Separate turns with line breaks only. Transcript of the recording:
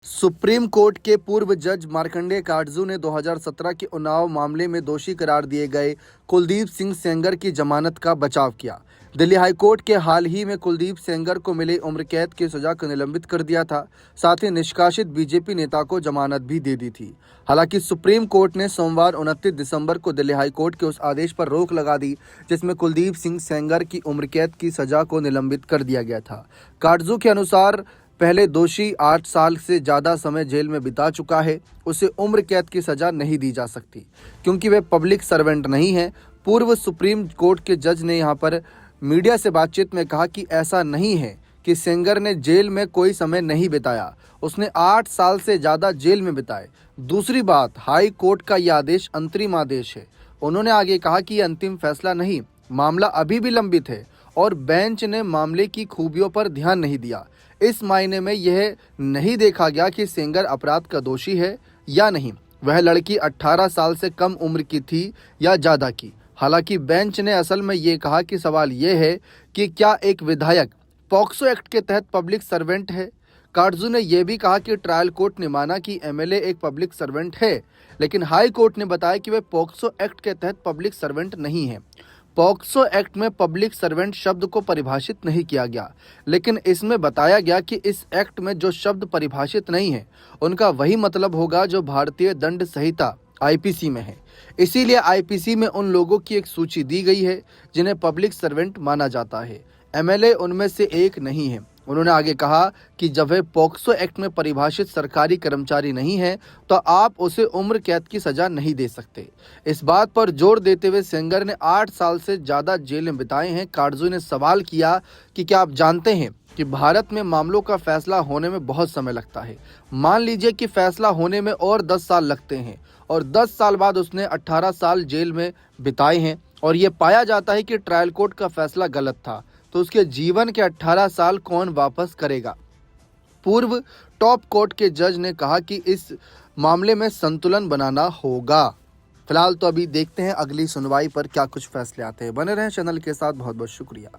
Supreme court के पूर्व जज मार्कंडेय काटजू ने 2017 के उन्नाव मामले में दोषी करार दिए गए कुलदीप सिंह सेंगर की जमानत का बचाव किया। दिल्ली हाई कोर्ट के हाल ही में कुलदीप सेंगर को मिली उम्र कैद की सजा को निलंबित कर दिया था। साथ ही निष्कासित बीजेपी नेता को जमानत भी दे दी थी। हालांकि सुप्रीम कोर्ट ने सोमवार 29 दिसंबर को दिल्ली हाई कोर्ट के उस आदेश पर रोक लगा दी जिसमें कुलदीप सिंह सेंगर की उम्र कैद की सजा को निलंबित कर दिया गया था। काटजू के अनुसार पहले दोषी 8 साल से ज़्यादा समय जेल में बिता चुका है, उसे उम्र कैद की सज़ा नहीं दी जा सकती क्योंकि वे पब्लिक सर्वेंट नहीं है। पूर्व सुप्रीम कोर्ट के जज ने यहां पर मीडिया से बातचीत में कहा कि ऐसा नहीं है कि सेंगर ने जेल में कोई समय नहीं बिताया, उसने 8 साल से ज़्यादा जेल में बिताए। दूसरी बात, हाई कोर्ट का यह आदेश अंतरिम आदेश है। उन्होंने आगे कहा कि यह अंतिम फैसला नहीं, मामला अभी भी लंबित है और बेंच ने मामले की खूबियों पर ध्यान नहीं दिया। इस मायने में यह नहीं देखा गया कि सेंगर अपराध का दोषी है या नहीं, वह लड़की 18 साल से कम उम्र की थी या ज़्यादा की। हालांकि बेंच ने असल में ये कहा कि सवाल यह है कि क्या एक विधायक पॉक्सो एक्ट के तहत पब्लिक सर्वेंट है। काटजू ने यह भी कहा कि ट्रायल कोर्ट ने माना कि एमएलए एक पब्लिक सर्वेंट है, लेकिन हाई कोर्ट ने बताया कि वह पॉक्सो एक्ट के तहत पब्लिक सर्वेंट नहीं है। पॉक्सो एक्ट में पब्लिक सर्वेंट शब्द को परिभाषित नहीं किया गया, लेकिन इसमें बताया गया कि इस एक्ट में जो शब्द परिभाषित नहीं है उनका वही मतलब होगा जो भारतीय दंड संहिता आईपीसी में है। इसीलिए आईपीसी में उन लोगों की एक सूची दी गई है जिन्हें पब्लिक सर्वेंट माना जाता है। एमएलए उनमें से एक नहीं है। उन्होंने आगे कहा कि जब वह पॉक्सो एक्ट में परिभाषित सरकारी कर्मचारी नहीं है तो आप उसे उम्र कैद की सजा नहीं दे सकते। इस बात पर जोर देते हुए सेंगर ने 8 साल से ज़्यादा जेल में बिताए हैं। काटजू ने सवाल किया कि क्या आप जानते हैं कि भारत में मामलों का फैसला होने में बहुत समय लगता है। मान लीजिए कि फैसला होने में और 10 साल लगते हैं और 10 साल बाद उसने 18 साल जेल में बिताए हैं और ये पाया जाता है कि ट्रायल कोर्ट का फैसला गलत था, तो उसके जीवन के 18 साल कौन वापस करेगा। पूर्व टॉप कोर्ट के जज ने कहा कि इस मामले में संतुलन बनाना होगा। फिलहाल तो अभी देखते हैं अगली सुनवाई पर क्या कुछ फैसले आते हैं। बने रहें चैनल के साथ। बहुत बहुत शुक्रिया।